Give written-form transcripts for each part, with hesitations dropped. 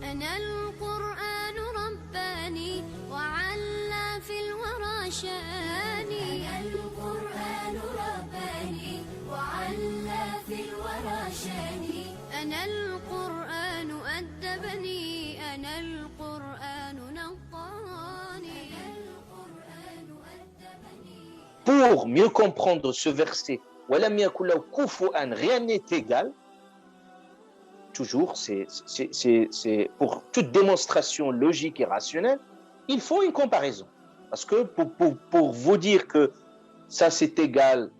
أنا القرآن رباني وعلى في الورى شاني. أنا القرآن رباني وعلى في الورى شاني. أنا القرآن أدبني. أنا القرآن نقاني. أنا القرآن أدبني. Pour mieux comprendre ce verset, وَلَمْ يَكُنْ لَهُ كُفُوًا, rien n'est égal. Toujours, c'est pour toute démonstration logique et rationnelle, il faut une comparaison. Parce que pour vous dire que ça c'est égal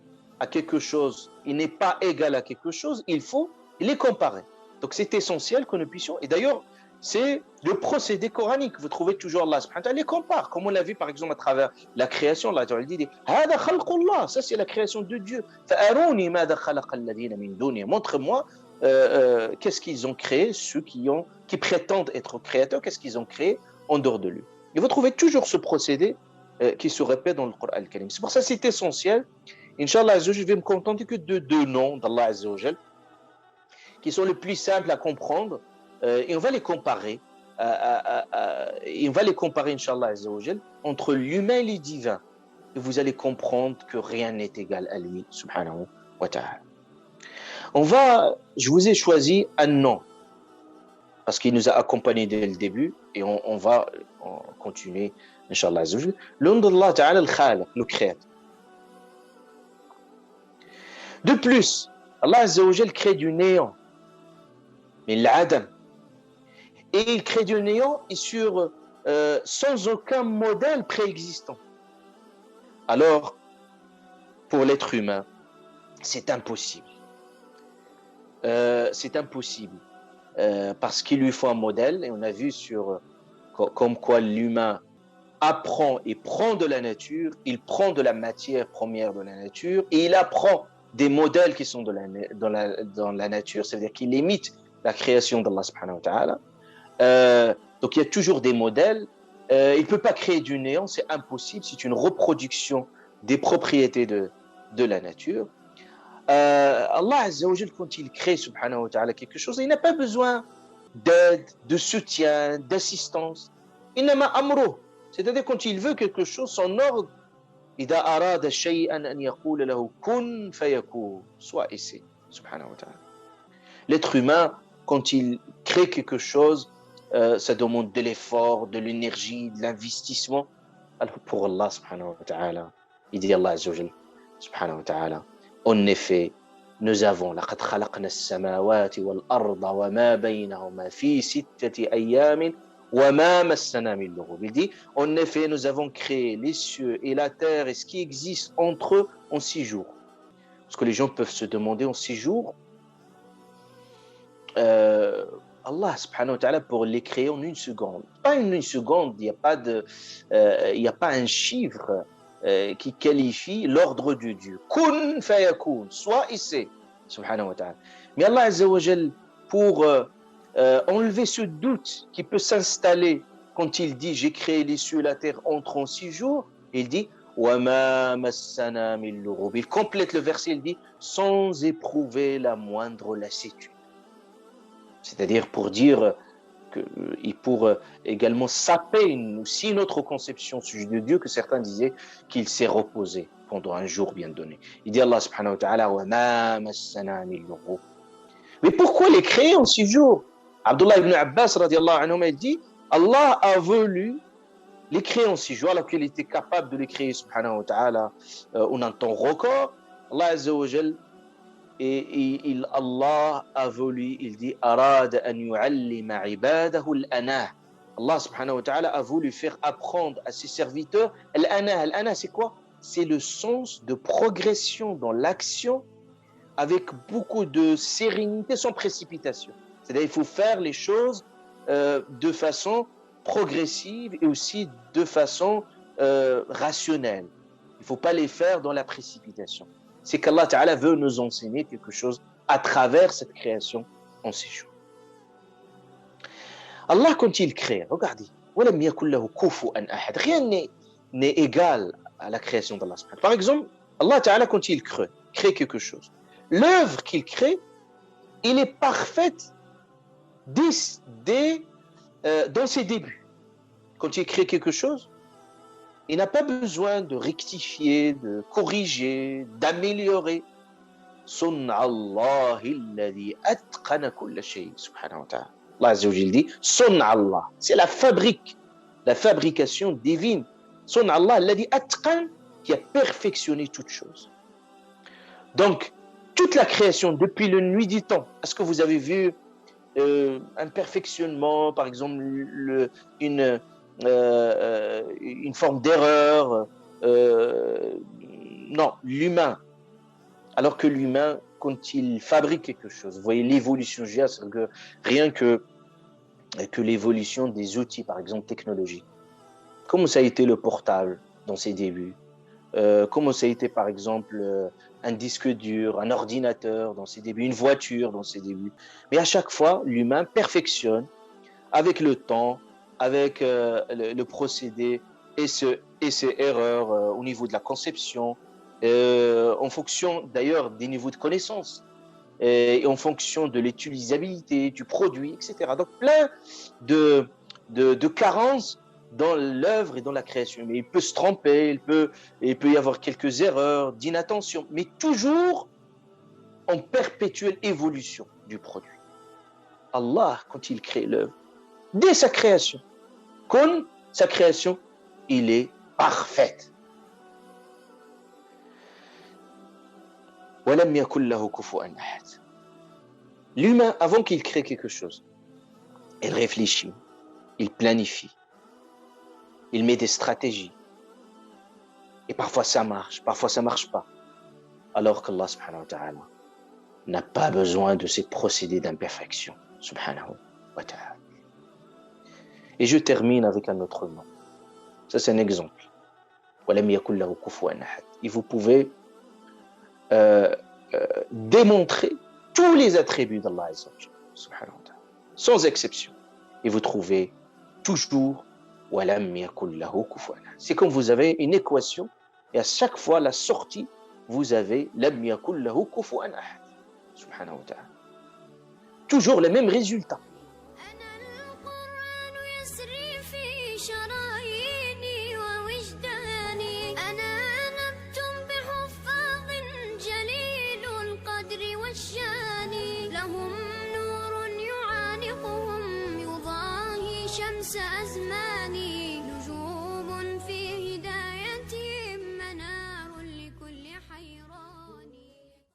à quelque chose, il n'est pas égal à quelque chose, il faut les comparer. Donc c'est essentiel que nous puissions, et d'ailleurs c'est le procédé coranique, vous trouvez toujours Allah subhanahu wa ta'ala les compare, comme on l'a vu par exemple à travers la création, Allah dit هذا خلق الله, ça c'est la création de Dieu. فأروني ماذا خلق الذين من دونه, montre-moi qu'est-ce qu'ils ont créé, ceux qui prétendent être créateurs, qu'est-ce qu'ils ont créé en dehors de lui. Et vous trouvez toujours ce procédé qui se répète dans le Coran al-Karim. C'est pour ça que c'est essentiel. Inch'Allah, je vais me contenter que de deux noms d'Allah Azza wa Jal, qui sont les plus simples à comprendre, et on va les comparer. Et on va les comparer, Inch'Allah Azza wa Jal, entre l'humain et le divin. Et vous allez comprendre que rien n'est égal à lui, subhanahu wa ta'ala. Je vous ai choisi un nom, parce qu'il nous a accompagnés dès le début, et on va continuer, Inch'Allah Azza wa Jal. Le nom d'Allah Ta'ala, al-Khaliq, le créateur. De plus, Allah Azza wa Jal crée du néant, mais l'adam. Et il crée du néant et sans aucun modèle préexistant. Alors, pour l'être humain, c'est impossible. Parce qu'il lui faut un modèle, et on a vu comme quoi l'humain apprend et prend de la nature, il prend de la matière première de la nature, et il apprend des modèles qui sont dans la nature, c'est-à-dire qu'il imite la création d'Allah subhanahu wa ta'ala. Donc il y a toujours des modèles. Il ne peut pas créer du néant, c'est impossible, c'est une reproduction des propriétés de la nature. Allah Azza wa Jal, quand il crée subhanahu wa ta'ala quelque chose, il n'a pas besoin d'aide, de soutien, d'assistance. Innama amruh, c'est-à-dire quand il veut quelque chose, son ordre, إذا أراد شيئا أن يقول له كن فيكون, soit et c'est, subhanahu wa ta'ala. L'être humain, quand il crée quelque chose, ça demande de l'effort, de l'énergie, de l'investissement. Alors pour Allah subhanahu wa ta'ala, il dit Allah Azza wa Jal, subhanahu wa ta'ala, en effet, nous avons لقد خلقنا السماوات والأرض وما بينهما في ستة أيام وما مسنا من لغوب. Il dit, en effet, nous avons créé les cieux et la terre et ce qui existe entre eux en 6 jours. Parce que les gens peuvent se demander en 6 jours, Allah subhanahu wa ta'ala pour les créer en 1 seconde. Pas une seconde, il n'y a pas un chiffre qui qualifie l'ordre de Dieu. Kun fayakun, soit et c'est, subhanahu wa ta'ala. Mais Allah Azza wa Jal, pour enlever ce doute qui peut s'installer quand il dit j'ai créé les cieux et la terre en 6 jours, il dit وَمَا مَسَّنَا مِن لُغُوبٍ. Il complète le verset, il dit sans éprouver la moindre lassitude. C'est-à-dire pour dire pour également saper aussi notre conception au sujet de Dieu, que certains disaient qu'il s'est reposé pendant un jour bien donné. Il dit Allah subhanahu wa ta'ala وَمَا مَسَّنَا مِن لُغُوبٍ. Mais pourquoi les créer en 6 jours? Abdullah ibn Abbas radiallahu anhu dit Allah a voulu les créer en 6 jours alors qu'il était capable de les créer subhanahu wa ta'ala en un temps record. Allah Azza wa Jal, Allah a voulu, il dit arad an yu'allima ibadahu al-anah. Allah subhanahu wa ta'ala a voulu faire apprendre à ses serviteurs al-anah. Al-anah c'est quoi? C'est le sens de progression dans l'action avec beaucoup de sérénité, sans précipitation. C'est-à-dire il faut faire les choses de façon progressive et aussi de façon rationnelle. Il ne faut pas les faire dans la précipitation. C'est qu'Allah Ta'ala veut nous enseigner quelque chose à travers cette création en 6 jours. Allah, quand il crée, regardez, وَلَمْ يَكُنْ لَهُ كُفُوًا أَحَدٌ, rien n'est égal à la création d'Allah. Par exemple, Allah Ta'ala, quand il crée quelque chose, l'œuvre qu'il crée, il est parfaite dès dans ses débuts, quand il crée quelque chose, il n'a pas besoin de rectifier, de corriger, d'améliorer. صنع الله الذي أتقن كل شيء سبحانه وتعالى. Allah Azza wa Jal dit صنع الله, c'est la fabrication divine. صنع الله الذي أتقن, qui a perfectionné toute chose. Donc, toute la création depuis le nuit du temps, est-ce que vous avez vu un perfectionnement, par exemple une forme d'erreur? Non, l'humain. Alors que l'humain, quand il fabrique quelque chose, vous voyez l'évolution, c'est-à-dire que rien que l'évolution des outils, par exemple technologiques. Comment ça a été le portable dans ses débuts? Comment ça a été, par exemple, un disque dur, un ordinateur dans ses débuts, une voiture dans ses débuts. Mais à chaque fois, l'humain perfectionne avec le temps, avec le procédé et ses erreurs au niveau de la conception, en fonction d'ailleurs des niveaux de connaissance et en fonction de l'utilisabilité du produit, etc. Donc plein de carences dans l'œuvre et dans la création. Mais il peut se tromper, il peut y avoir quelques erreurs, d'inattention, mais toujours en perpétuelle évolution du produit. Allah, quand il crée l'œuvre, dès sa création, il est parfaite. L'humain, avant qu'il crée quelque chose, il réfléchit, il planifie, il met des stratégies. Et parfois ça marche pas. Alors qu'Allah subhanahu wa ta'ala n'a pas besoin de ces procédés d'imperfection. Subhanahu wa ta'ala. Et je termine avec un autre nom. Ça, c'est un exemple. Et vous pouvez démontrer tous les attributs d'Allah subhanahu wa ta'ala, sans exception. Et vous trouvez toujours c'est comme vous avez une équation et à chaque fois la sortie, vous avez subhanahu wa ta'ala. Toujours les mêmes résultats.